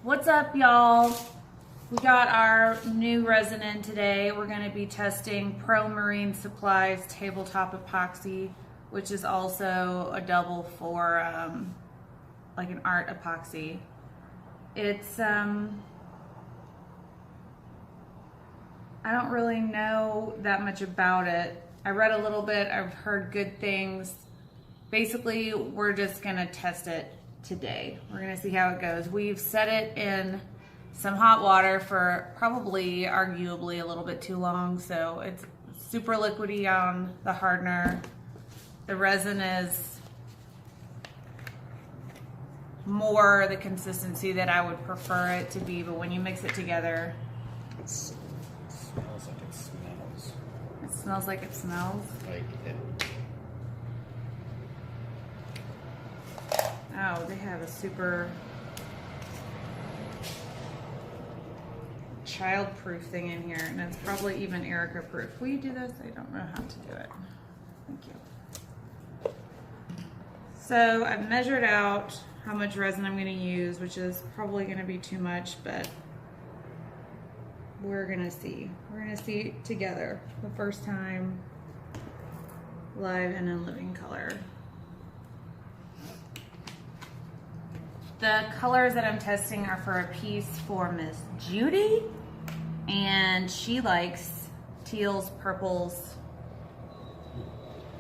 What's up, y'all? We got our new resin in today. We're going to be testing Pro Marine Supply's tabletop epoxy, which is also a double for like an art epoxy. It's I don't really know that much about it. I read a little bit. I've heard good things. Basically, we're just going to test it today. We're going to see how it goes. We've set it in some hot water for probably, arguably, a little bit too long. So it's super liquidy on the hardener. The resin is more the consistency that I would prefer it to be, but when you mix it together, It smells like it smells. it smells like it smells. Like it. Oh, they have a super child-proof thing in here, and it's probably even Erica-proof. Will you do this? I don't know how to do it. Thank you. So I've measured out how much resin I'm going to use, which is probably going to be too much, but we're going to see. We're going to see it together the first time, live and in living color. The colors that I'm testing are for a piece for Miss Judy, and she likes teals, purples,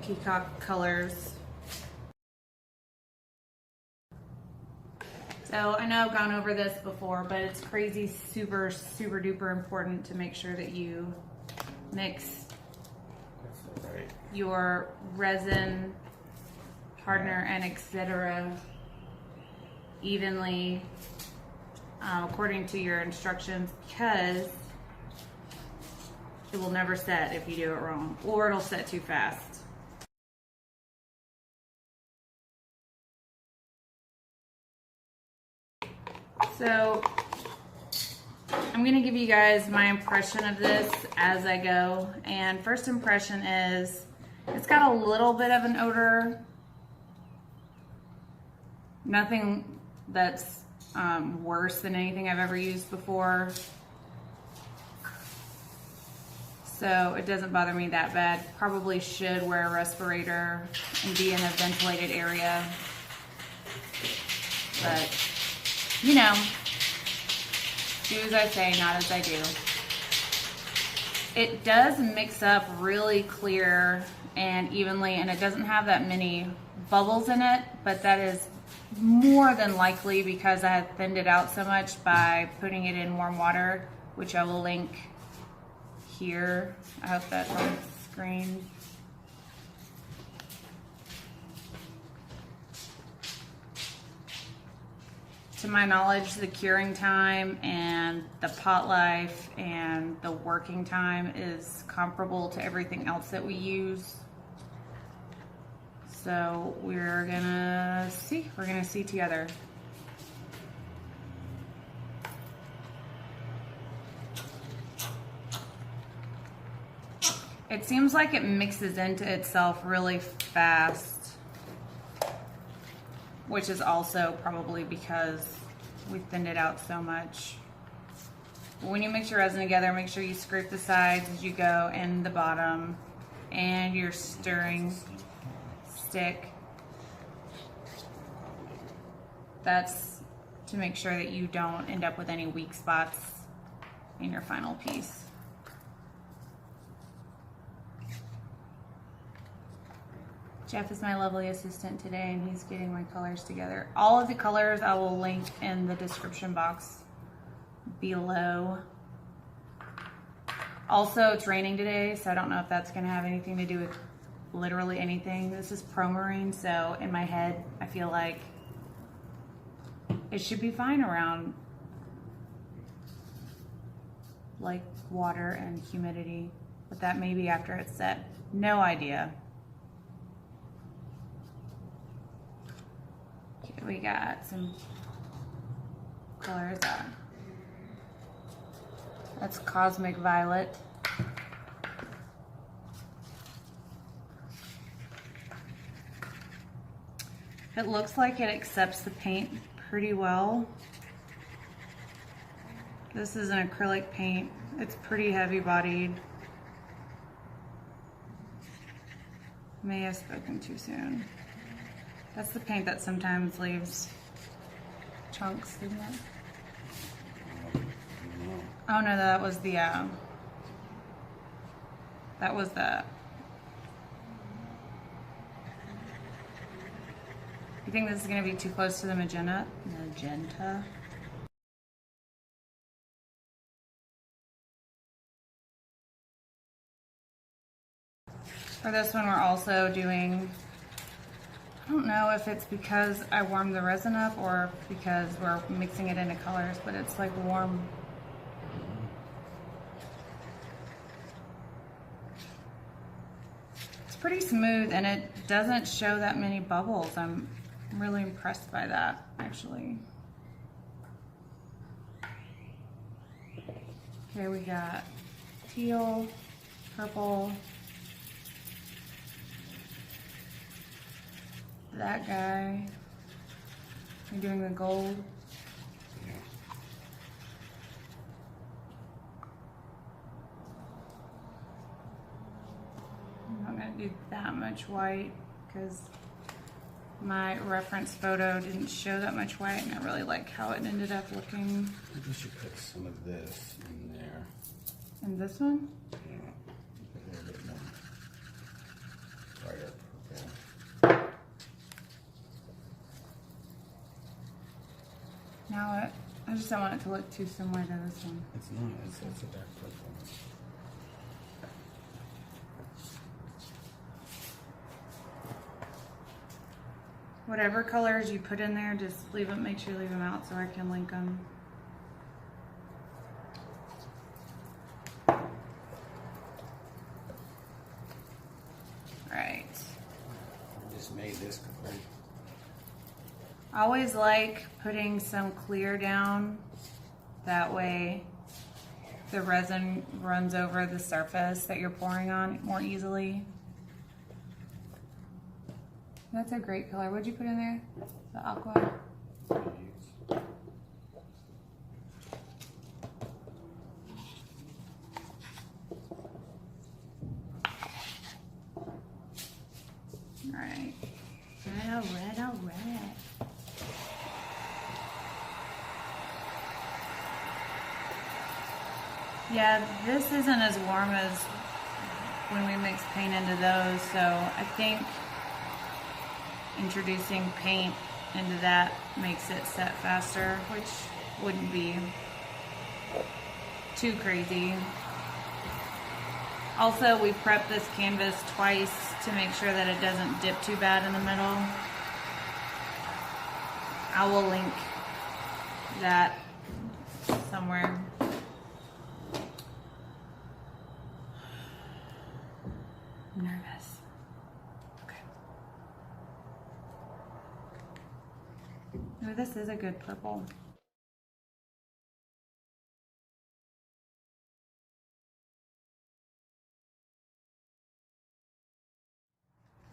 peacock colors. So I know I've gone over this before, but it's crazy, super, super duper important to make sure that you mix your resin, hardener, and etc. evenly according to your instructions, because it will never set if you do it wrong, or it'll set too fast. So I'm going to give you guys my impression of this as I go, and first impression is it's got a little bit of an odor. Nothing that's worse than anything I've ever used before. So it doesn't bother me that bad. Probably should wear a respirator and be in a ventilated area. But, you know, do as I say, not as I do. It does mix up really clear and evenly, and it doesn't have that many bubbles in it, but that is more than likely because I have thinned it out so much by putting it in warm water, which I will link here. I hope that's on the screen. To my knowledge, the curing time and the pot life and the working time is comparable to everything else that we use. So we're gonna see together. It seems like it mixes into itself really fast, which is also probably because we thinned it out so much. But when you mix your resin together, make sure you scrape the sides as you go and the bottom, and your stirring stick. That's to make sure that you don't end up with any weak spots in your final piece. Jeff is my lovely assistant today, and he's getting my colors together. All of the colors I will link in the description box below. Also, it's raining today, so I don't know if that's going to have anything to do with literally anything. This is Pro Marine, so in my head, I feel like it should be fine around like water and humidity, but that may be after it's set. No idea. Okay, we got some colors. That's Cosmic Violet. It looks like it accepts the paint pretty well. This is an acrylic paint. It's pretty heavy bodied. May have spoken too soon. That's the paint that sometimes leaves chunks, isn't it? Oh no, that was the, You think this is gonna be too close to the magenta? Magenta? For this one, we're also doing, I don't know if it's because I warmed the resin up or because we're mixing it into colors, but it's like warm. It's pretty smooth and it doesn't show that many bubbles. I'm really impressed by that, actually. Okay, we got teal, purple, that guy. You're doing the gold. Yeah. I'm not gonna do that much white because my reference photo didn't show that much white and I really like how it ended up looking. I guess you put some of this in there. And this one? Yeah. Put a little bit more brighter purple. Now I just don't want it to look too similar to this one. It's not. It's a dark purple. Whatever colors you put in there, just leave them. Make sure you leave them out so I can link them. All right. I just made this color. I always like putting some clear down. That way the resin runs over the surface that you're pouring on more easily. That's a great color. What'd you put in there? The aqua? Alright. Red, all red. Yeah, this isn't as warm as when we mix paint into those, so I think introducing paint into that makes it set faster, which wouldn't be too crazy. Also, we prepped this canvas twice to make sure that it doesn't dip too bad in the middle. I will link that somewhere. I'm nervous. Okay. Oh, this is a good purple.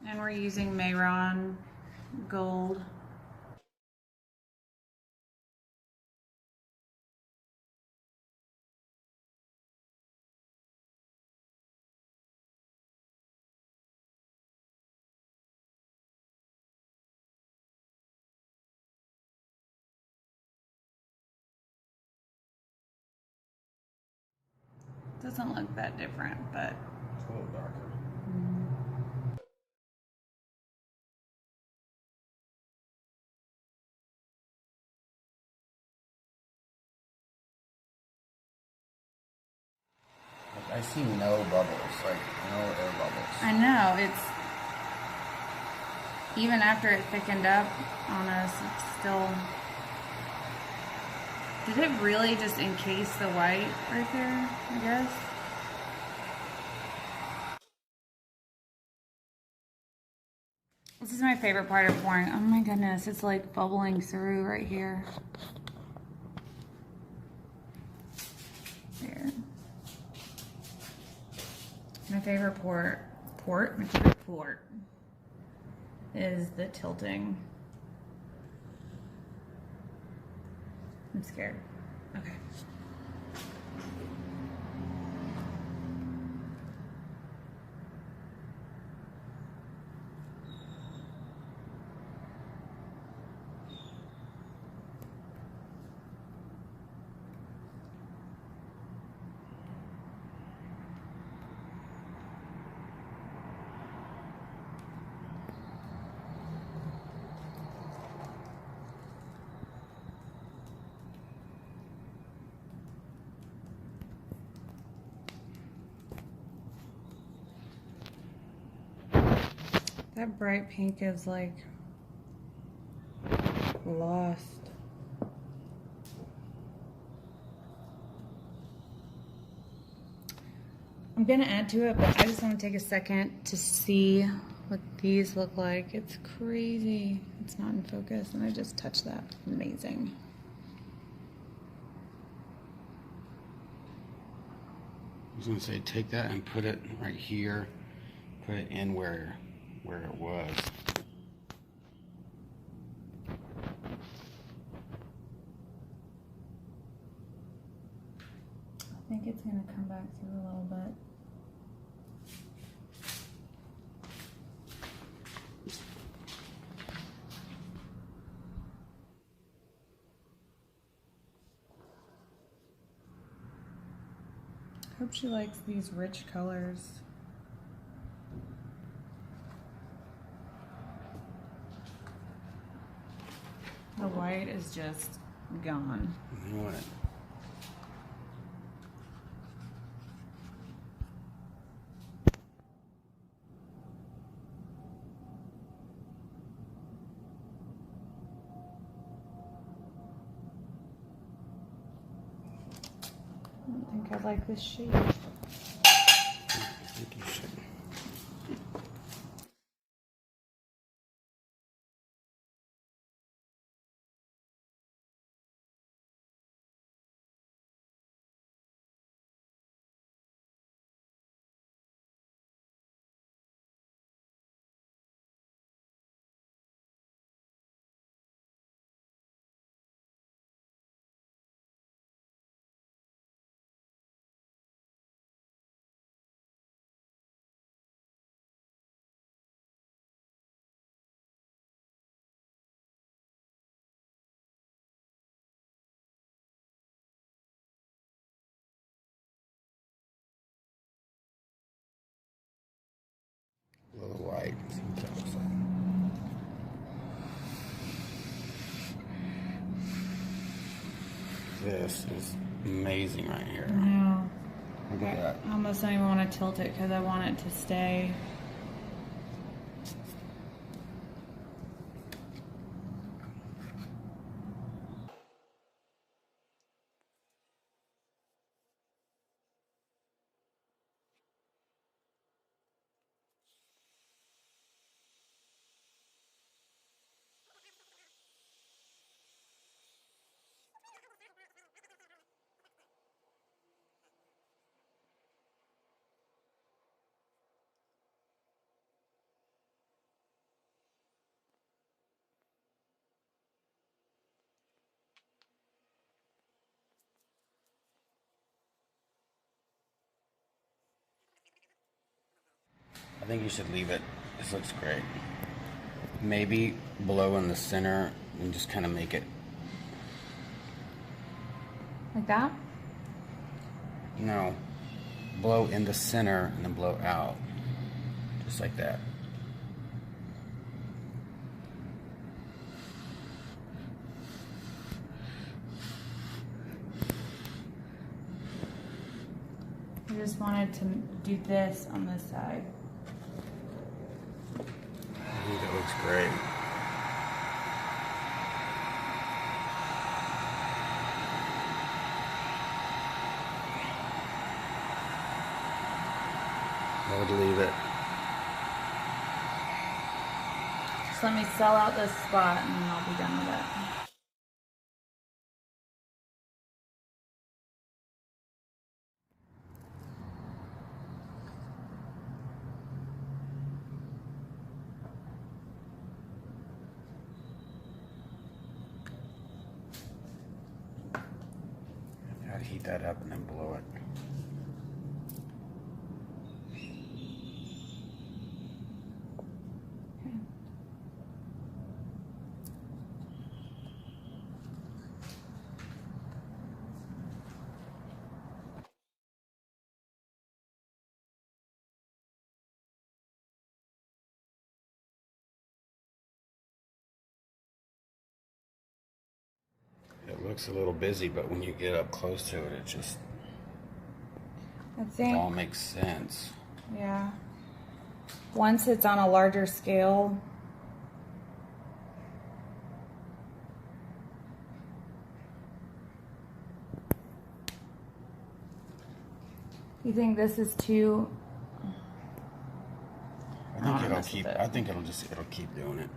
And we're using Mayron gold. Doesn't look that different, but It's a little darker. Like, I see no bubbles, like no air bubbles. I know it's even after it thickened up on us, it's still. Did it really just encase the white right there, I guess? This is my favorite part of pouring. Oh my goodness, it's like bubbling through right here. There. My favorite port is the tilting. I'm scared. Okay. That bright pink is like lost. I'm gonna add to it, but I just want to take a second to see what these look like. It's crazy. It's not in focus, and I just touched that. Amazing. I was gonna say, take that and put it right here. Put it in where it was. I think it's gonna come back through a little bit. Hope she likes these rich colors. The white is just gone. You want it? I don't think I like this shape. I think you should. A little white. See what that looks like. This is amazing right here. I know. Look at that. I almost don't even want to tilt it because I want it to stay. I think you should leave it. This looks great. Maybe blow in the center and just kind of make it. Like that? No. Blow in the center and then blow out. Just like that. I just wanted to do this on this side. I think that looks great. I would leave it. Just let me sell out this spot and then I'll be done with it. I'd heat that up and then blow it. It looks a little busy, but when you get up close to it, it just I think, all makes sense. yeah. once it's on a larger scale, you think this is too? I think it'll keep doing it.